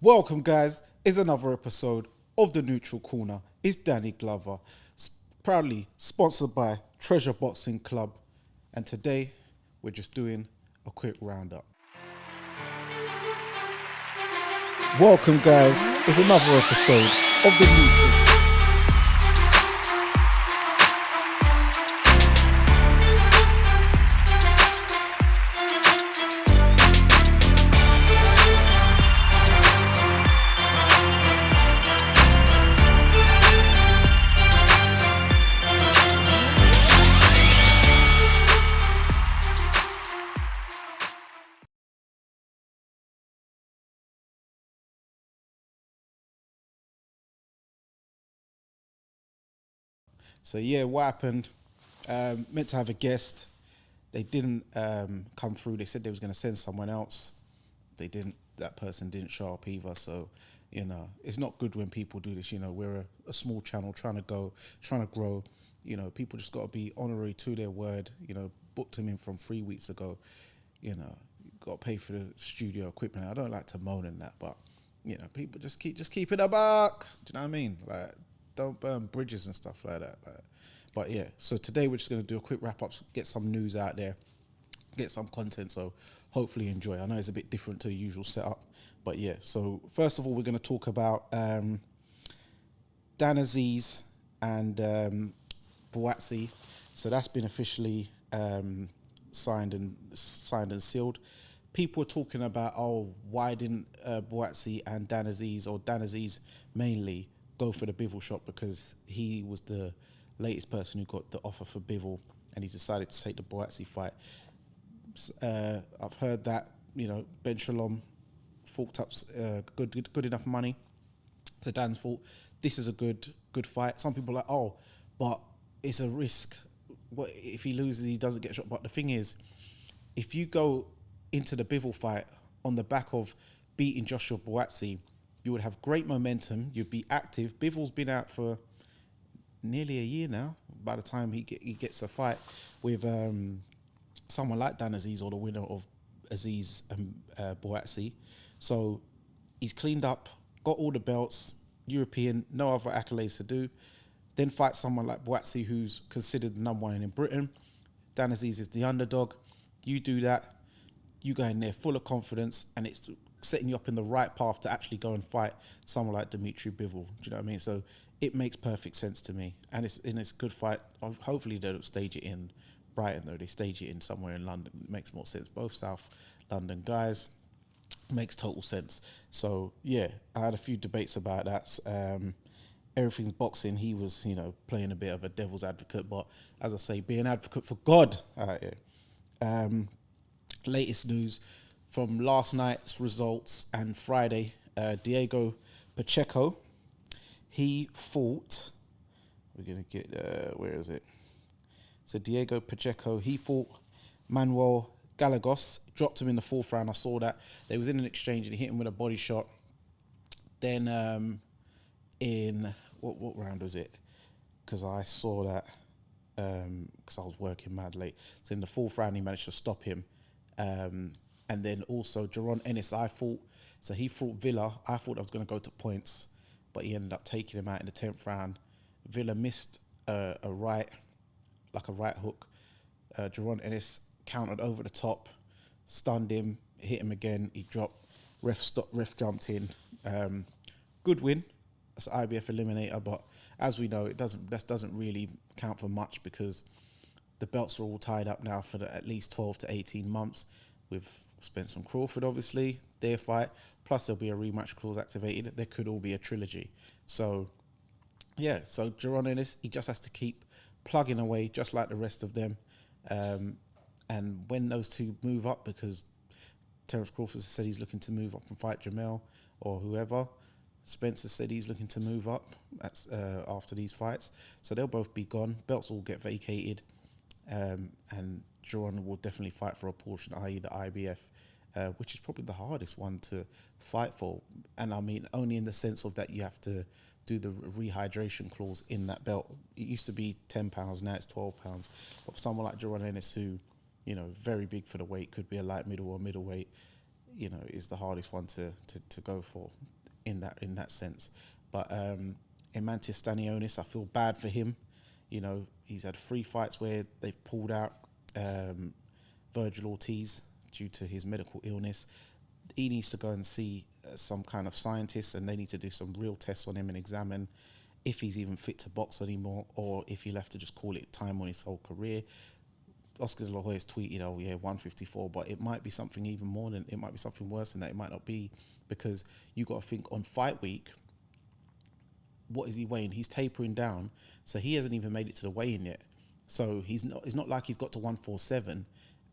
Welcome, guys. It's another episode of the Neutral Corner. It's Danny Glover, proudly sponsored by Treasure Boxing Club. And today, we're just doing a quick roundup. Welcome, guys. It's another episode of the Neutral. So yeah, what happened? Meant to have a guest. They didn't come through. They said they was going to send someone else. They didn't. That person didn't show up either. So, it's not good when people do this. We're a small channel trying to grow. People just got to be honorary to their word. Booked them in from 3 weeks ago. Got to pay for the studio equipment. I don't like to moan and that, but people just keep it a buck. Do you know what I mean? Like, don't burn bridges and stuff like that. But yeah, so today we're just going to do a quick wrap up, get some news out there, get some content, so hopefully you enjoy. I know it's a bit different to the usual setup, but yeah. So first of all, we're going to talk about Dan Aziz and Buatsi. So that's been officially signed and sealed. People are talking about, why didn't Buatsi and Dan Aziz, or Dan Aziz mainly, go for the Bivol shot, because he was the latest person who got the offer for Bivol and he decided to take the Buatsi fight. I've heard that, Ben Shalom forked up good enough money to Dan's fault. This is a good fight. Some people are like, but it's a risk. What if he loses, he doesn't get shot? But the thing is, if you go into the Bivol fight on the back of beating Joshua Buatsi, you would have great momentum. You'd be active. Bivol's been out for nearly a year now. By the time he gets a fight with someone like Dan Aziz, or the winner of Aziz and Buatsi, so he's cleaned up, got all the belts, European, no other accolades to do. Then fight someone like Buatsi, who's considered the number one in Britain. Dan Aziz is the underdog. You do that, you go in there full of confidence, and it's setting you up in the right path to actually go and fight someone like Dimitri Bivol. Do you know what I mean? So it makes perfect sense to me, and it's a good fight. Hopefully they don't stage it in Brighton, though. They stage it in somewhere in London. It makes more sense. Both South London guys, makes total sense. So yeah, I had a few debates about that. Everything's boxing. He was, playing a bit of a devil's advocate, but as I say, be an advocate for God out here. Latest news from last night's results and Friday, Diego Pacheco, he fought, we're going to get, where is it? So Diego Pacheco, he fought Manuel Gallegos, dropped him in the fourth round. I saw that. They was in an exchange and he hit him with a body shot. Then in, what round was it? Because I saw that, because I was working mad late. So in the fourth round, he managed to stop him. And then also Jaron Ennis, so he fought Villa. I thought I was going to go to points, but he ended up taking him out in the 10th round. Villa missed a right hook. Jaron Ennis countered over the top, stunned him, hit him again. He dropped. Ref jumped in. Good win. That's an IBF eliminator, but as we know, that doesn't really count for much, because the belts are all tied up now for at least 12 to 18 months with Spence and Crawford, obviously, their fight. Plus, there'll be a rematch clause activated. There could all be a trilogy. So, yeah, so Jaron Ennis, he just has to keep plugging away, just like the rest of them. And when those two move up, because Terence Crawford said he's looking to move up and fight Jamel or whoever, Spencer said he's looking to move up after these fights. So they'll both be gone. Belts will get vacated. And Jaron will definitely fight for a portion, i.e. the IBF, which is probably the hardest one to fight for. And I mean, only in the sense of that you have to do the rehydration clause in that belt. It used to be £10, now it's £12. But for someone like Jaron Ennis, who, very big for the weight, could be a light middle or middleweight, is the hardest one to go for in that sense. But Emantis Stanionis, I feel bad for him. He's had 3 fights where they've pulled out Virgil Ortiz due to his medical illness. He needs to go and see some kind of scientist, and they need to do some real tests on him and examine if he's even fit to box anymore, or if he'll have to just call it time on his whole career. Oscar De La Hoya's tweeted, 154, but it might be something even more than, it might be something worse than that. It might not be, because you got to think on fight week, what is he weighing? He's tapering down, so he hasn't even made it to the weigh-in yet. So it's not like he's got to 147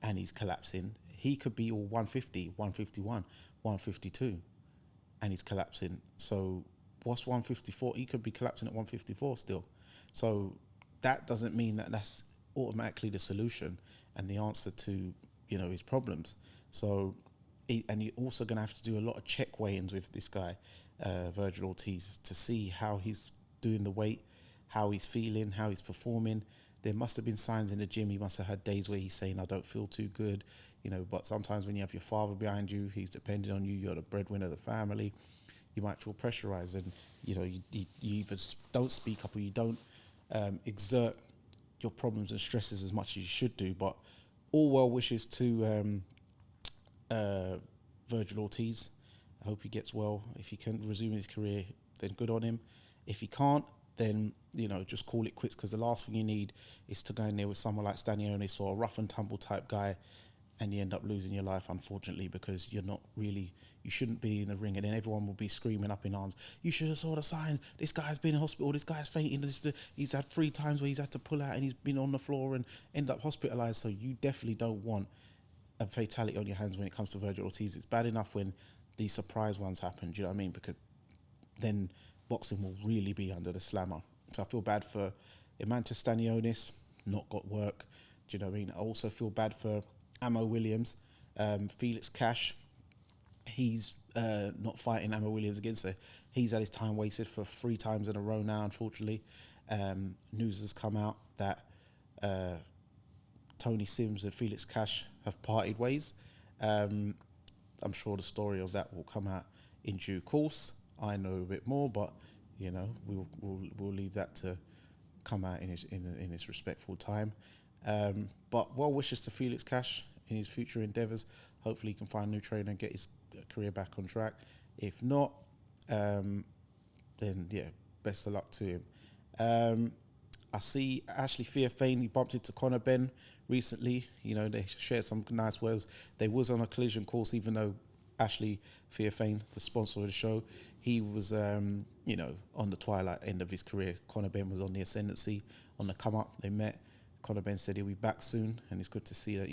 and he's collapsing. He could be all 150, 151, 152, and he's collapsing. So what's 154? He could be collapsing at 154 still. So that doesn't mean that that's automatically the solution and the answer to his problems. So and you're also going to have to do a lot of check weigh-ins with this guy, Virgil Ortiz, to see how he's doing the weight, how he's feeling, how he's performing. There must have been signs in the gym. He must have had days where he's saying, I don't feel too good, but sometimes when you have your father behind you, he's depending on you, you're the breadwinner of the family, you might feel pressurized, and you either don't speak up or you don't exert your problems and stresses as much as you should do. But all well wishes to Virgil Ortiz. I hope he gets well. If he can resume his career, then good on him. If he can't, then just call it quits, because the last thing you need is to go in there with someone like Stanionis or a rough and tumble type guy, and you end up losing your life, unfortunately, because you shouldn't be in the ring, and then everyone will be screaming up in arms, you should have saw the signs, this guy's been in hospital, this guy's fainting, he's had 3 times where he's had to pull out and he's been on the floor and end up hospitalized. So you definitely don't want a fatality on your hands when it comes to Virgil Ortiz. It's bad enough when these surprise ones happen, do you know what I mean? Because then boxing will really be under the slammer. So I feel bad for Emantis Stanionis, not got work, do you know what I mean? I also feel bad for Ammo Williams, Felix Cash. He's not fighting Ammo Williams again, so he's had his time wasted for 3 times in a row now, unfortunately. News has come out that Tony Sims and Felix Cash have parted ways. I'm sure the story of that will come out in due course. I know a bit more, but we'll leave that to come out in his respectful time. But well wishes to Felix Cash in his future endeavours. Hopefully he can find a new trainer and get his career back on track. If not, then best of luck to him. I see Ashley Fierfane, he bumped into Conor Benn recently. They shared some nice words. They was on a collision course, even though Ashley Fierfane, the sponsor of the show, he was, on the twilight end of his career. Conor Benn was on the ascendancy, on the come up. They met. Conor Benn said he'll be back soon, and it's good to see that,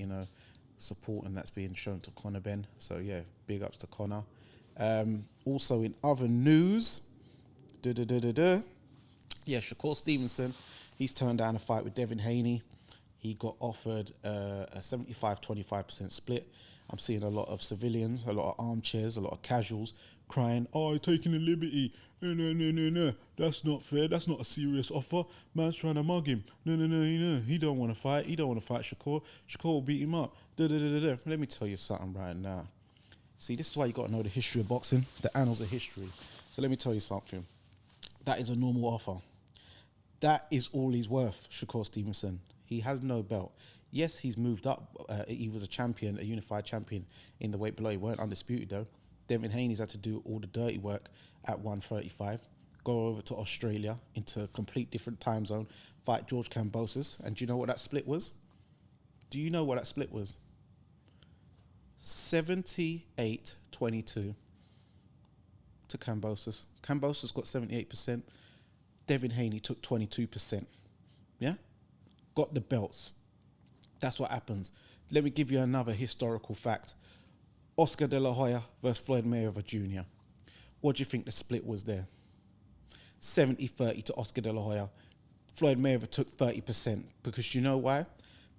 support and that's being shown to Conor Benn. So, big ups to Conor. Also, in other news, Shakur Stevenson, he's turned down a fight with Devin Haney. He got offered a 75-25% split. I'm seeing a lot of civilians, a lot of armchairs, a lot of casuals crying, "Oh, taking a liberty. No. That's not fair. That's not a serious offer. Man's trying to mug him. No. He don't want to fight. He don't want to fight Shakur. Shakur will beat him up. Let me tell you something right now. See, this is why you got to know the history of boxing, the annals of history. So let me tell you something. That is a normal offer. That is all he's worth, Shakur Stevenson. He has no belt. Yes, he's moved up. He was a champion, a unified champion in the weight below. He weren't undisputed, though. Devin Haney's had to do all the dirty work at 135, go over to Australia into a complete different time zone, fight George Kambosos. And do you know what that split was? 78-22 to Kambosos. Kambosos got 78%. Devin Haney took 22%. Yeah? Got the belts. That's what happens. Let me give you another historical fact. Oscar De La Hoya versus Floyd Mayweather Jr. What do you think the split was there? 70-30 to Oscar De La Hoya. Floyd Mayweather took 30%. Because you know why?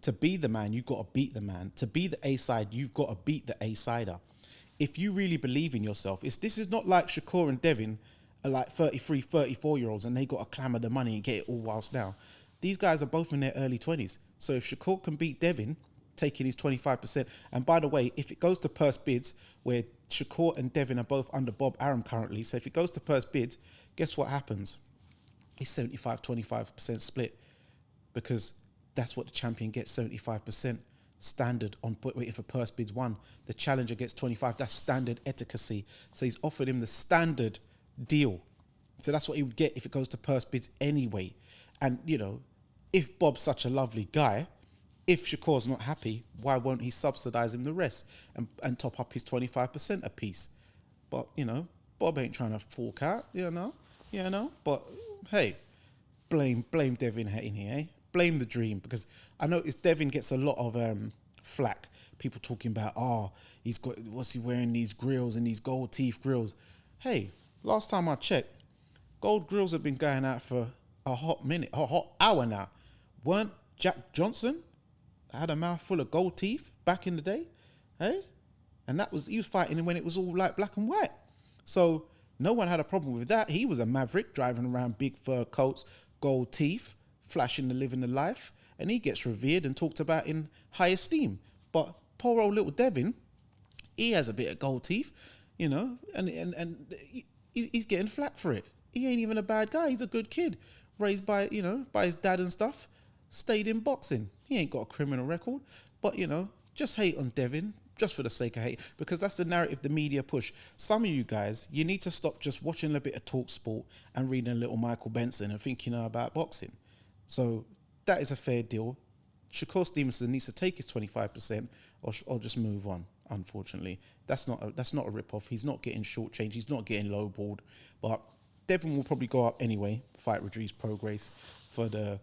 To be the man, you've got to beat the man. To be the A-side, you've got to beat the A-sider. If you really believe in yourself, this is not like Shakur and Devin are like 33, 34-year-olds and they got to clamour the money and get it all whilst now. These guys are both in their early 20s. So if Shakur can beat Devin, taking his 25%. And by the way, if it goes to purse bids, where Shakur and Devin are both under Bob Arum currently, so if it goes to purse bids, guess what happens? It's 75-25% split, because that's what the champion gets, 75% standard on if a purse bids 1. The challenger gets 25. That's standard etiquette. So he's offered him the standard deal. So that's what he would get if it goes to purse bids anyway. And, you know, if Bob's such a lovely guy, if Shakur's not happy, why won't he subsidise him the rest and top up his 25% a piece? But, you know, Bob ain't trying to fork out, you know. But, hey, blame Devin in here, eh? Blame the dream, because I noticed Devin gets a lot of flack. People talking about, he's got, what's he wearing, these grills and these gold teeth grills. Hey, last time I checked, gold grills have been going out for a hot hour now. Weren't Jack Johnson had a mouthful of gold teeth back in the day? Hey? And he was fighting when it was all like black and white. So no one had a problem with that. He was a maverick driving around big fur coats, gold teeth, flashing the living the life, and he gets revered and talked about in high esteem. But poor old little Devin, he has a bit of gold teeth, you know, and he's getting flack for it. He ain't even a bad guy. He's a good kid, raised by his dad and stuff, stayed in boxing. He ain't got a criminal record. But, you know, just hate on Devin, just for the sake of hate, because that's the narrative the media push. Some of you guys, you need to stop just watching a bit of Talk Sport and reading a little Michael Benson and thinking about boxing. So that is a fair deal. Shakur Stevenson needs to take his 25% or just move on. Unfortunately, that's not a rip-off. He's not getting shortchanged. He's not getting lowballed. But Devin will probably go up anyway, fight Rodriguez Prograis for the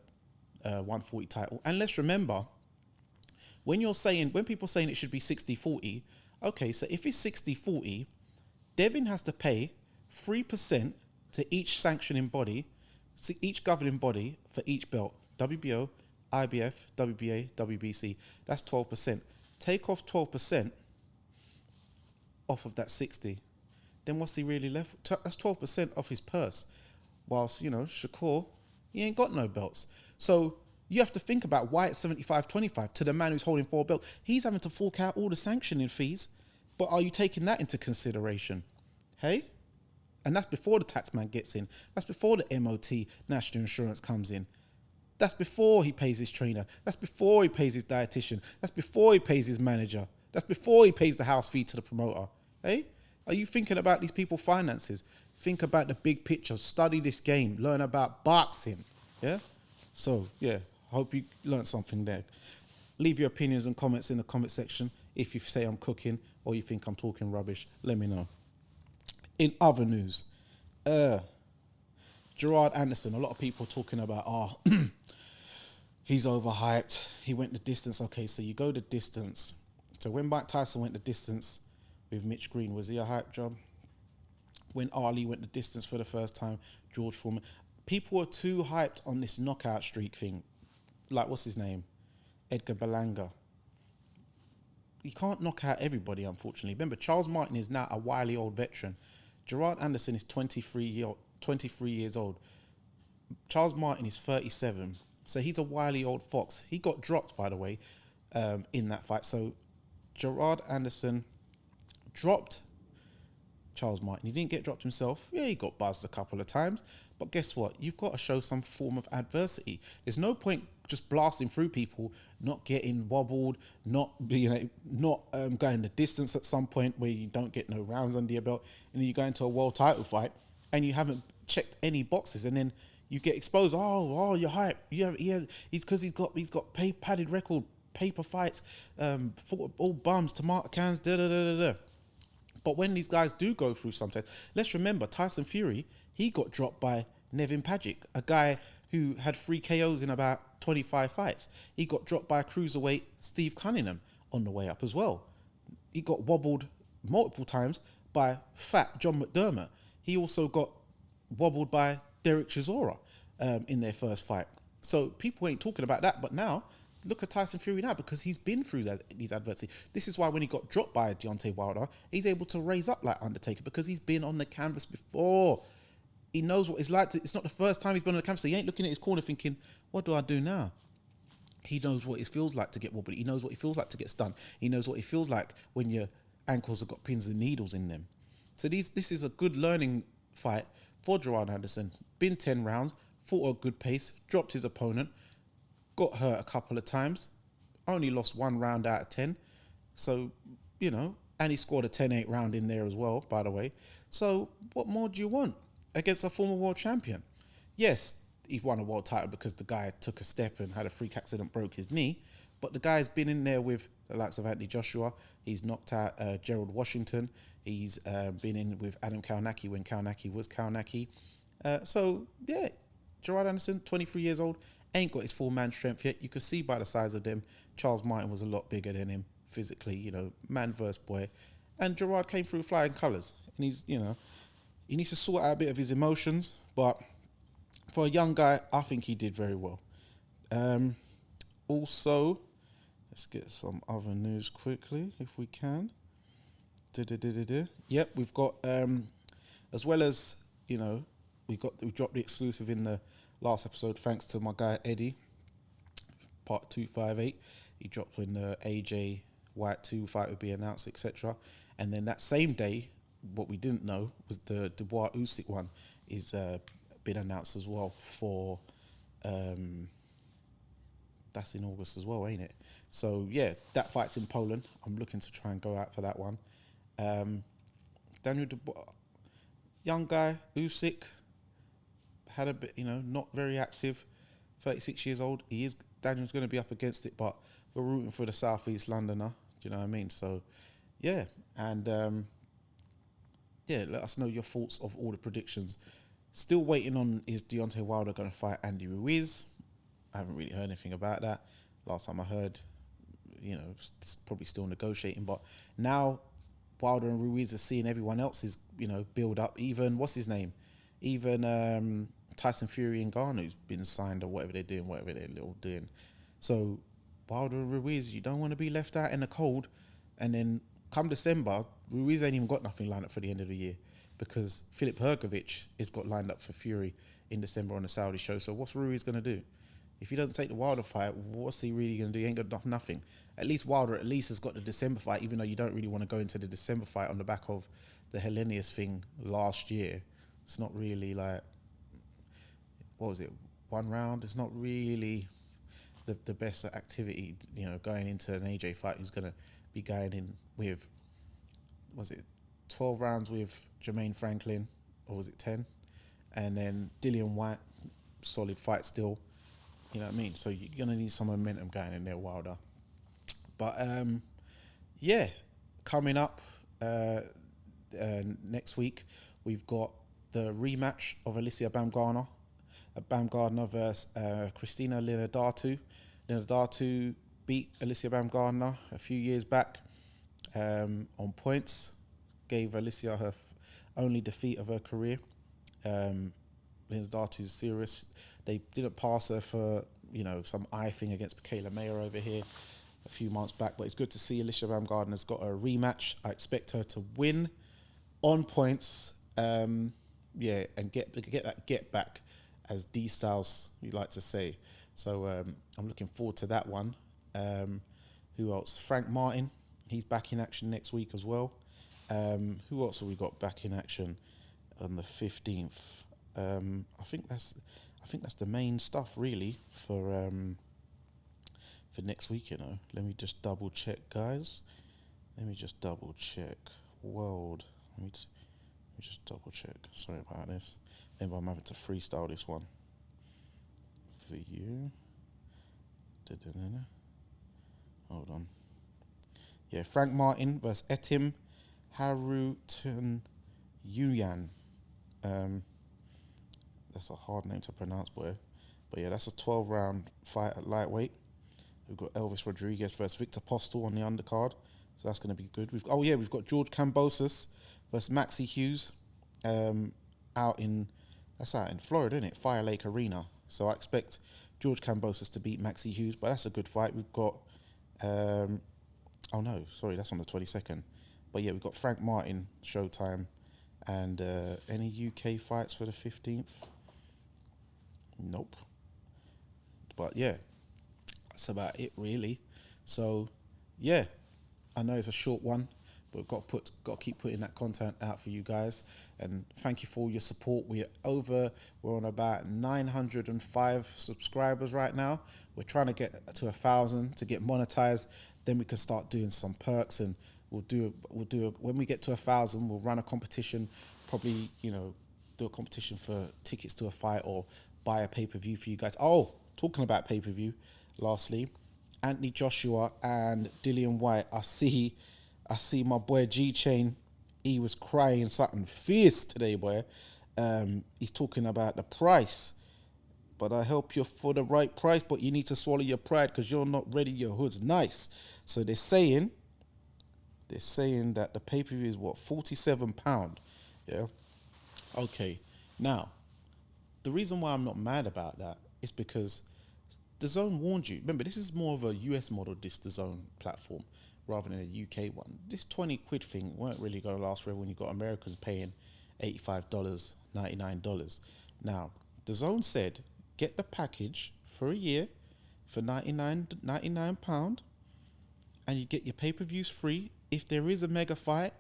140 title. And let's remember, when people saying it should be 60-40, okay, so if it's 60-40, Devin has to pay 3% to each sanctioning body, each governing body for each belt. WBO, IBF, WBA, WBC. That's 12%. Take off 12% off of that 60. Then what's he really left? That's 12% off his purse. Whilst, you know, Shakur, he ain't got no belts. So you have to think about why it's 75-25 to the man who's holding 4 belts. He's having to fork out all the sanctioning fees. But are you taking that into consideration? Hey? And that's before the taxman gets in. That's before the MOT, National Insurance, comes in. That's before he pays his trainer. That's before he pays his dietitian. That's before he pays his manager. That's before he pays the house fee to the promoter. Hey? Are you thinking about these people's finances? Think about the big picture. Study this game. Learn about boxing. Yeah? So, yeah, hope you learned something there. Leave your opinions and comments in the comment section. If you say I'm cooking or you think I'm talking rubbish, let me know. In other news, Gerard Anderson, a lot of people talking about, he's overhyped. He went the distance. Okay, so you go the distance. So when Mike Tyson went the distance with Mitch Green, was he a hype job? When Ali went the distance for the first time, George Foreman. People were too hyped on this knockout streak thing. Like, what's his name? Edgar Berlanga. You can't knock out everybody, unfortunately. Remember, Charles Martin is now a wily old veteran. Gerard Anderson is 23 years old. Charles Martin is 37. So he's a wily old fox. He got dropped, by the way, in that fight. So Gerard Anderson dropped Charles Martin. He didn't get dropped himself. Yeah, he got buzzed a couple of times. But guess what? You've got to show some form of adversity. There's no point just blasting through people, not getting wobbled, not going the distance at some point where you don't get no rounds under your belt, and then you go into a world title fight and you haven't checked any boxes, and then you get exposed. Oh, you're hype. He's because he's got padded record, paper fights, all bums, tomato cans, da. But when these guys do go through sometimes, let's remember Tyson Fury, he got dropped by Nevin Pajic, a guy who had 3 KOs in about 25 fights. He got dropped by a cruiserweight Steve Cunningham on the way up as well. He got wobbled multiple times by fat John McDermott. He also got wobbled by Derek Chisora in their first fight. So people ain't talking about that, but now look at Tyson Fury now, because he's been through these adversity. This is why when he got dropped by Deontay Wilder, he's able to raise up like Undertaker, because he's been on the canvas before. He knows what it's like. It's not the first time he's been on the canvas. So he ain't looking at his corner thinking, what do I do now? He knows what it feels like to get wobbly. He knows what it feels like to get stunned. He knows what it feels like when your ankles have got pins and needles in them. So this is a good learning fight for Gerard Anderson. Been 10 rounds, fought a good pace, dropped his opponent, got hurt a couple of times, only lost 1 round out of 10. So, and he scored a 10-8 round in there as well, by the way. So what more do you want against a former world champion? Yes, he won a world title because the guy took a step and had a freak accident, broke his knee. But the guy's been in there with the likes of Anthony Joshua. He's knocked out Gerald Washington. He's been in with Adam Kaunaki when Kaunaki was Kaunaki. So, yeah, Gerard Anderson, 23 years old, ain't got his full man strength yet. You could see by the size of them, Charles Martin was a lot bigger than him physically, man versus boy. And Gerard came through flying colours. And he's, he needs to sort out a bit of his emotions. But for a young guy, I think he did very well. Also, let's get some other news quickly, if we can. Yep, we've got, as well as, we dropped the exclusive in the last episode, thanks to my guy Eddie, part 258. He dropped when the AJ White 2 fight would be announced, etc. And then that same day, what we didn't know was the Dubois Usyk one is been announced as well for, that's in August as well, ain't it? So yeah, that fight's in Poland. I'm looking to try and go out for that one. Daniel Dubois, young guy, Usyk, had a bit, not very active, 36 years old. Daniel's going to be up against it, but we're rooting for the Southeast Londoner. Do you know what I mean? So, yeah. And, let us know your thoughts of all the predictions. Still waiting on, is Deontay Wilder going to fight Andy Ruiz? I haven't really heard anything about that. Last time I heard, it's probably still negotiating. But now Wilder and Ruiz are seeing everyone else's, build up. Even, what's his name? Even Tyson Fury and Garner's been signed or whatever they're doing, whatever they're little doing. So Wilder and Ruiz, you don't want to be left out in the cold. And then come December, Ruiz ain't even got nothing lined up for the end of the year because Filip Hrgović has got lined up for Fury in December on the Saudi show. So what's Ruiz going to do? If he doesn't take the Wilder fight, what's he really going to do? He ain't got nothing. At least Wilder has got the December fight, even though you don't really want to go into the December fight on the back of the Hellenius thing last year. It's not really like, what was it, 1 round? It's not really the best activity, going into an AJ fight who's going to be going in with, was it 12 rounds with Jermaine Franklin, or was it 10? And then Dillian White, solid fight still. You know what I mean? So you're going to need some momentum going in there, Wilder. But, coming up next week, we've got the rematch of Alicia Baumgartner. Baumgartner versus Christina Linardatu. Linardatu beat Alicia Baumgartner a few years back on points. Gave Alicia her only defeat of her career. Linardatu's serious. They didn't pass her for, some eye thing against Kayla Mayer over here a few months back. But it's good to see Alicia Baumgartner's got a rematch. I expect her to win on points. And get that get back, as D Styles you like to say. So I'm looking forward to that one. Who else? Frank Martin, he's back in action next week as well. Who else have we got back in action on the 15th? I think that's the main stuff really for next week. Let me just double check, guys. World. Let me just double check. Sorry about this. Maybe I'm having to freestyle this one for you. Hold on. Yeah, Frank Martin versus Etim Harutan Yuyan. That's a hard name to pronounce, boy. But yeah, that's a 12-round fight at lightweight. We've got Elvis Rodriguez versus Victor Postel on the undercard. So that's going to be good. We've got George Kambosos versus Maxie Hughes. Out in Florida, isn't it? Fire Lake Arena. So I expect George Kambosos to beat Maxie Hughes, but that's a good fight. We've got, that's on the 22nd. But yeah, we've got Frank Martin, Showtime, and any UK fights for the 15th? Nope. But yeah, That's about it, really. So, yeah, I know it's a short one, but we've got to keep putting that content out for you guys. And thank you for all your support. We're on about 905 subscribers right now. We're trying to get to 1,000 to get monetized. Then we can start doing some perks, and when we get to 1,000, we'll run a competition. Probably, do a competition for tickets to a fight or buy a pay-per-view for you guys. Oh, talking about pay-per-view, lastly, Anthony Joshua and Dillian White. I see my boy G Chain. He was crying something fierce today, boy. He's talking about the price. But I help you for the right price, but you need to swallow your pride because you're not ready. Your hood's nice. So they're saying that the pay-per-view is what, £47. Yeah. Okay. Now, the reason why I'm not mad about that is because DAZN warned you. Remember, this is more of a US model, this DAZN platform, rather than a UK one. This 20 quid thing weren't really going to last forever when you got Americans paying $85, $99. Now, DAZN said, get the package for a year for £99, and you get your pay-per-views free. If there is a mega fight,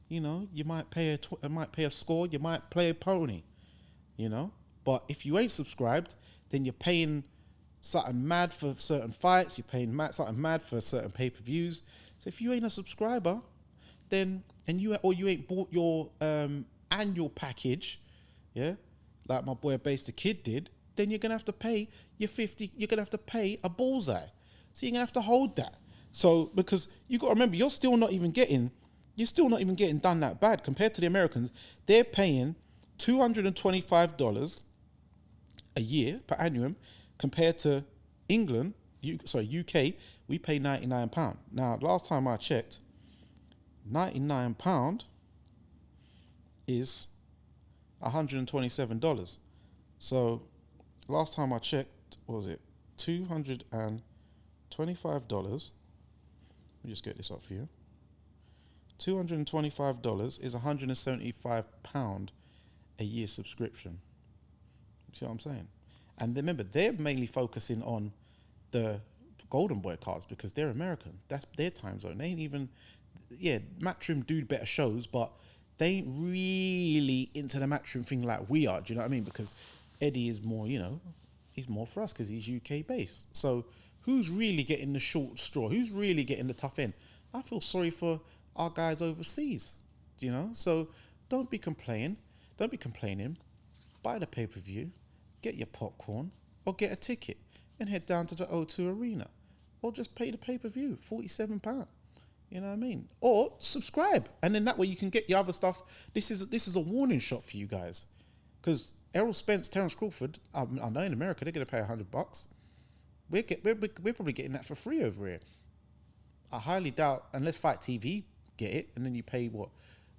you might pay a score, you might play a pony, But if you ain't subscribed, then you're paying something mad for certain fights, you're paying something mad for certain pay-per-views. So if you ain't a subscriber, then you ain't bought your annual package, yeah, like my boy Base the Kid did, then you're gonna have to pay your 50. You're gonna have to pay a bullseye. So you're gonna have to hold that. So because you got to remember, you're still not even getting done that bad compared to the Americans. They're paying $225 a year per annum, compared to England, UK, we pay £99. Now, last time I checked, £99 is $127. So, last time I checked, what was it? $225. Let me just get this up for you. $225 is £175 a year subscription. You see what I'm saying? And remember, they're mainly focusing on the Golden Boy cards because they're American. That's their time zone. They ain't even, Matchroom do better shows, but they ain't really into the Matchroom thing like we are. Do you know what I mean? Because Eddie is more, he's more for us because he's UK based. So who's really getting the short straw? Who's really getting the tough end? I feel sorry for our guys overseas, So don't be complaining. Buy the pay-per-view, get your popcorn, or get a ticket and head down to the O2 Arena, or just pay the pay-per-view, £47. You know what I mean? Or subscribe, and then that way you can get your other stuff. This is a warning shot for you guys, because Errol Spence, Terence Crawford, I know in America they're going to pay $100. We're probably getting that for free over here. I highly doubt, unless Fight TV get it, and then you pay what,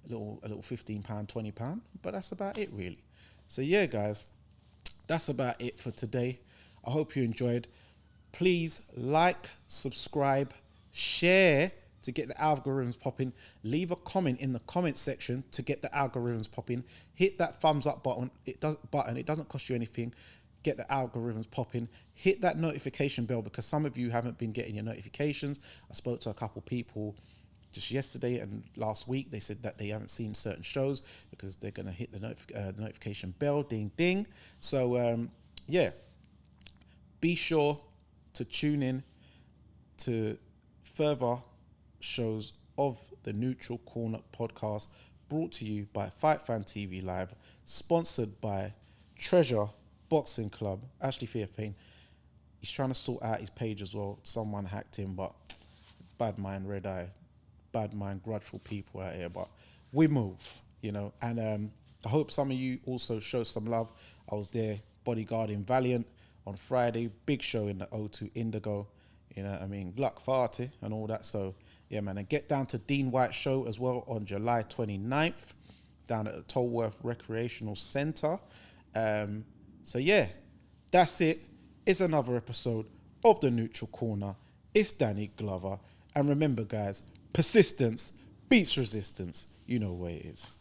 a little £15, £20, but that's about it really. So yeah, guys, that's about it for today. I hope you enjoyed. Please like, subscribe, share to get the algorithms popping. Leave a comment in the comment section to get the algorithms popping. Hit that thumbs up button. It doesn't cost you anything. Get the algorithms popping. Hit that notification bell, because some of you haven't been getting your notifications. I spoke to a couple people just yesterday and last week. They said that they haven't seen certain shows because they're going to hit the notification bell, ding ding. So be sure to tune in to further shows of the Neutral Corner podcast, brought to you by Fightfantv Live, sponsored by Treasure Boxing Club. Ashley Fairfane, he's trying to sort out his page as well. Someone hacked him, but bad mind, red eye, bad mind, grudgeful people out here. But we move, and I hope some of you also show some love. I was there bodyguarding Valiant on Friday, big show in the O2 Indigo, Gluck Farty and all that. So yeah, man, and get down to Dean White's show as well on July 29th down at the Tolworth Recreational Centre. So yeah, that's it. It's another episode of the Neutral Corner. It's Danny Glover, and remember, guys, persistence beats resistance. You know where it is.